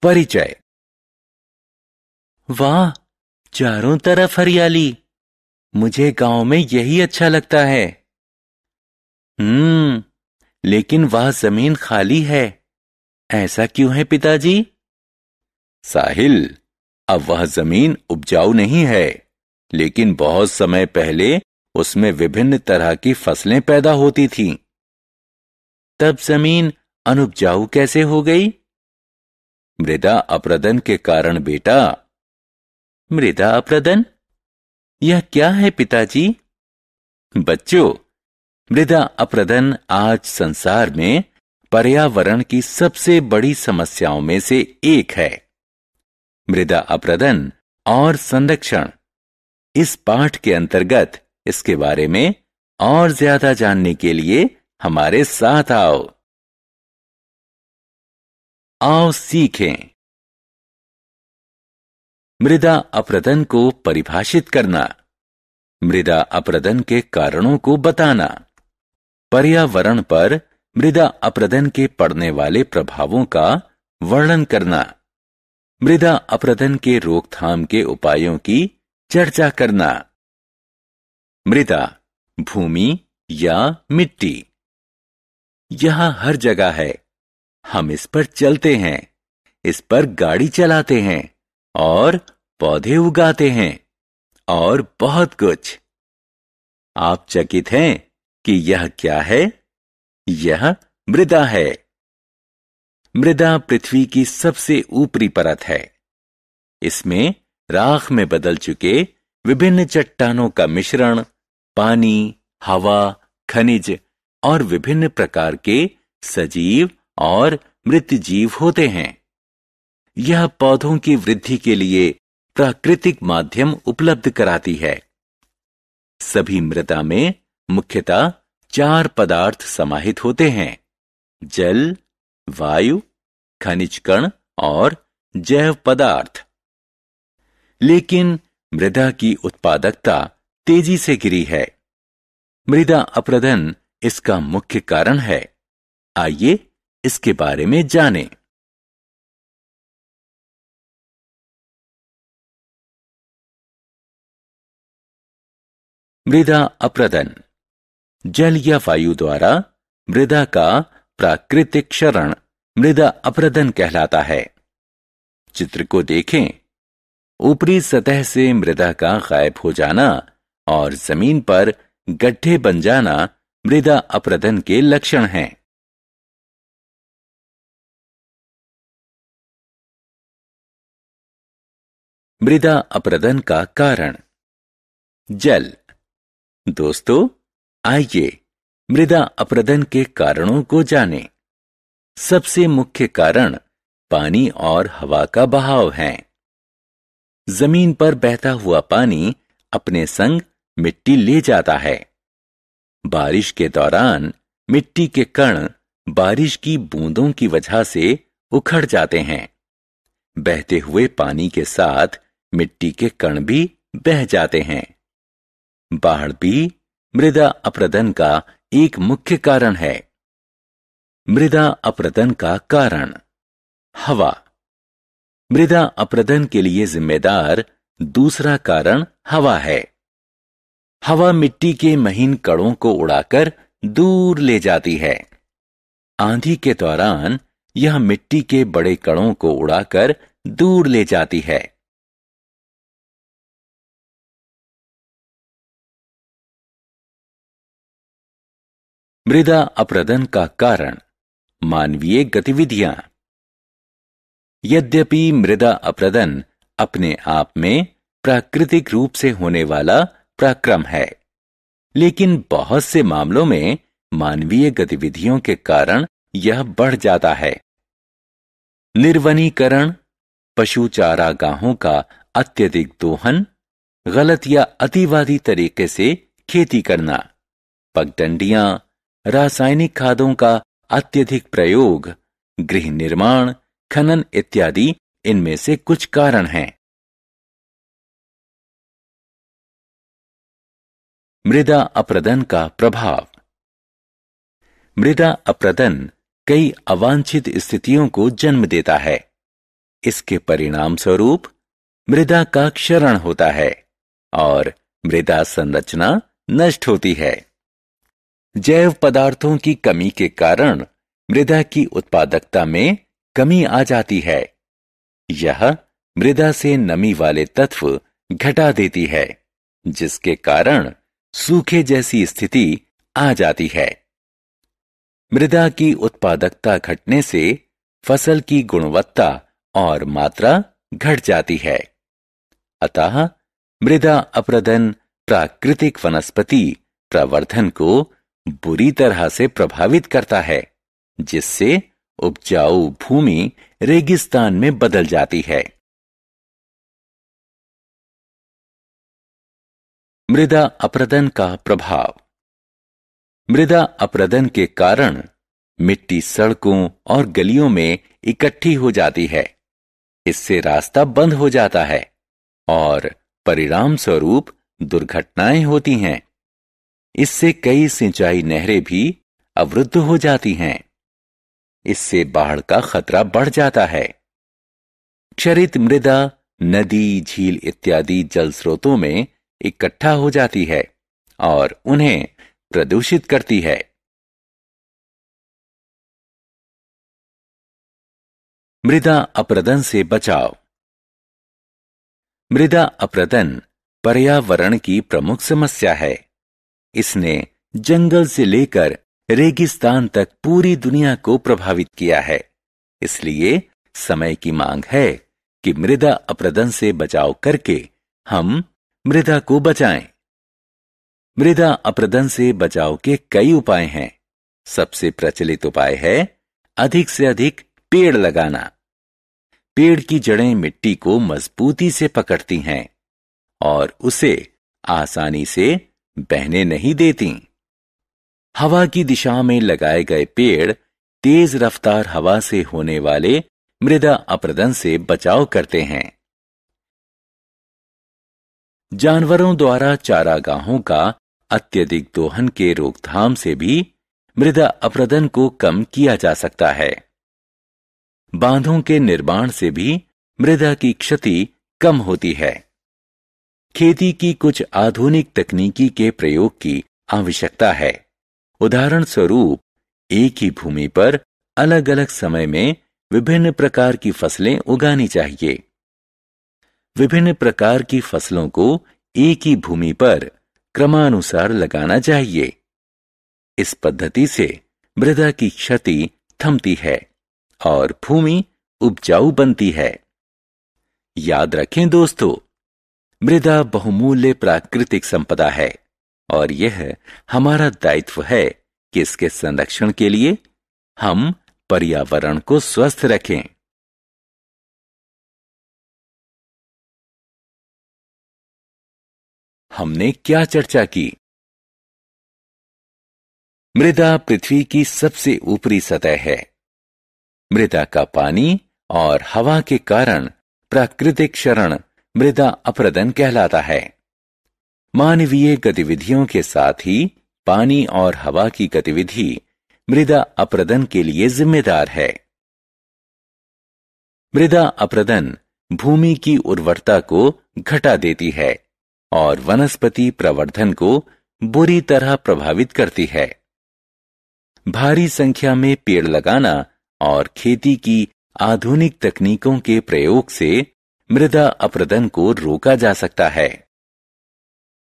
परिचय। वाह, चारों तरफ हरियाली। मुझे गांव में यही अच्छा लगता है। लेकिन वह जमीन खाली है। ऐसा क्यों है पिताजी? साहिल, अब वह जमीन उपजाऊ नहीं है, लेकिन बहुत समय पहले उसमें विभिन्न तरह की फसलें पैदा होती थीं। तब जमीन अनुपजाऊ कैसे हो गई? मृदा अपरदन के कारण बेटा। मृदा अपरदन? यह क्या है पिताजी? बच्चों, मृदा अपरदन आज संसार में पर्यावरण की सबसे बड़ी समस्याओं में से एक है। मृदा अपरदन और संरक्षण, इस पाठ के अंतर्गत इसके बारे में और ज्यादा जानने के लिए हमारे साथ आओ। आओ सीखें। मृदा अपरदन को परिभाषित करना, मृदा अपरदन के कारणों को बताना, पर्यावरण पर मृदा अपरदन के पड़ने वाले प्रभावों का वर्णन करना, मृदा अपरदन के रोकथाम के उपायों की चर्चा करना। मृदा, भूमि या मिट्टी, यह हर जगह है। हम इस पर चलते हैं, इस पर गाड़ी चलाते हैं और पौधे उगाते हैं और बहुत कुछ। आप चकित हैं कि यह क्या है? यह मृदा है। मृदा पृथ्वी की सबसे ऊपरी परत है। इसमें राख में बदल चुके विभिन्न चट्टानों का मिश्रण, पानी, हवा, खनिज और विभिन्न प्रकार के सजीव और मृत जीव होते हैं। यह पौधों की वृद्धि के लिए प्राकृतिक माध्यम उपलब्ध कराती है। सभी मृदा में मुख्यतः 4 पदार्थ समाहित होते हैं: जल, वायु, खनिज कण और जैव पदार्थ। लेकिन मृदा की उत्पादकता तेजी से गिरी है। मृदा अपरदन इसका मुख्य कारण है। आइए इसके बारे में जानें। मृदा अपरदन, जल या वायु द्वारा मृदा का प्राकृतिक क्षरण मृदा अपरदन कहलाता है। चित्र को देखें। ऊपरी सतह से मृदा का गायब हो जाना और जमीन पर गड्ढे बन जाना मृदा अपरदन के लक्षण हैं। मृदा अपरदन का कारण। जल। दोस्तों, आइए मृदा अपरदन के कारणों को जानें। सबसे मुख्य कारण पानी और हवा का बहाव है। जमीन पर बहता हुआ पानी अपने संग मिट्टी ले जाता है। बारिश के दौरान मिट्टी के कण बारिश की बूंदों की वजह से उखड़ जाते हैं। बहते हुए पानी के साथ मिट्टी के कण भी बह जाते हैं। बाढ़ भी मृदा अपरदन का एक मुख्य कारण है। मृदा अपरदन का कारण। हवा। मृदा अपरदन के लिए जिम्मेदार दूसरा कारण हवा है। हवा मिट्टी के महीन कणों को उड़ाकर दूर ले जाती है। आंधी के दौरान यह मिट्टी के बड़े कणों को उड़ाकर दूर ले जाती है। मृदा अपरदन का कारण। मानवीय गतिविधियां। यद्यपि मृदा अपरदन अपने आप में प्राकृतिक रूप से होने वाला पराक्रम है, लेकिन बहुत से मामलों में मानवीय गतिविधियों के कारण यह बढ़ जाता है। निर्वनीकरण, पशु चारागाहों का अत्यधिक दोहन, गलत या अतिवादी तरीके से खेती करना, पगडंडियां, रासायनिक खादों का अत्यधिक प्रयोग, गृह निर्माण, खनन इत्यादि इनमें से कुछ कारण हैं। मृदा अपरदन का प्रभाव। मृदा अपरदन कई अवांछित स्थितियों को जन्म देता है। इसके परिणाम स्वरूप मृदा का क्षरण होता है और मृदा संरचना नष्ट होती है। जैव पदार्थों की कमी के कारण मृदा की उत्पादकता में कमी आ जाती है। यह मृदा से नमी वाले तत्व घटा देती है, जिसके कारण सूखे जैसी स्थिति आ जाती है। मृदा की उत्पादकता घटने से फसल की गुणवत्ता और मात्रा घट जाती है। अतः मृदा अपरदन प्राकृतिक वनस्पति प्रवर्धन को बुरी तरह से प्रभावित करता है, जिससे उपजाऊ भूमि रेगिस्तान में बदल जाती है। मृदा अपरदन का प्रभाव। मृदा अपरदन के कारण मिट्टी सड़कों और गलियों में इकट्ठी हो जाती है। इससे रास्ता बंद हो जाता है और परिणाम स्वरूप दुर्घटनाएं होती हैं। इससे कई सिंचाई नहरें भी अवरुद्ध हो जाती हैं। इससे बाढ़ का खतरा बढ़ जाता है। क्षरित मृदा नदी, झील इत्यादि जल स्रोतों में इकट्ठा हो जाती है और उन्हें प्रदूषित करती है। मृदा अपरदन से बचाव। मृदा अपरदन पर्यावरण की प्रमुख समस्या है। इसने जंगल से लेकर रेगिस्तान तक पूरी दुनिया को प्रभावित किया है। इसलिए समय की मांग है कि मृदा अपरदन से बचाव करके हम मृदा को बचाएं। मृदा अपरदन से बचाव के कई उपाय हैं। सबसे प्रचलित उपाय है अधिक से अधिक पेड़ लगाना। पेड़ की जड़ें मिट्टी को मजबूती से पकड़ती हैं और उसे आसानी से बहने नहीं देती। हवा की दिशा में लगाए गए पेड़ तेज रफ्तार हवा से होने वाले मृदा अपरदन से बचाव करते हैं। जानवरों द्वारा चारागाहों का अत्यधिक दोहन के रोकथाम से भी मृदा अपरदन को कम किया जा सकता है। बांधों के निर्माण से भी मृदा की क्षति कम होती है। खेती की कुछ आधुनिक तकनीकी के प्रयोग की आवश्यकता है। उदाहरण स्वरूप, एक ही भूमि पर अलग अलग समय में विभिन्न प्रकार की फसलें उगानी चाहिए। विभिन्न प्रकार की फसलों को एक ही भूमि पर क्रमानुसार लगाना चाहिए। इस पद्धति से मृदा की क्षति थमती है और भूमि उपजाऊ बनती है। याद रखें दोस्तों, मृदा बहुमूल्य प्राकृतिक संपदा है और यह हमारा दायित्व है कि इसके संरक्षण के लिए हम पर्यावरण को स्वस्थ रखें। हमने क्या चर्चा की? मृदा पृथ्वी की सबसे ऊपरी सतह है। मृदा का पानी और हवा के कारण प्राकृतिक क्षरण मृदा अपरदन कहलाता है। मानवीय गतिविधियों के साथ ही पानी और हवा की गतिविधि मृदा अपरदन के लिए जिम्मेदार है। मृदा अपरदन भूमि की उर्वरता को घटा देती है और वनस्पति प्रवर्धन को बुरी तरह प्रभावित करती है। भारी संख्या में पेड़ लगाना और खेती की आधुनिक तकनीकों के प्रयोग से मृदा अपरदन को रोका जा सकता है।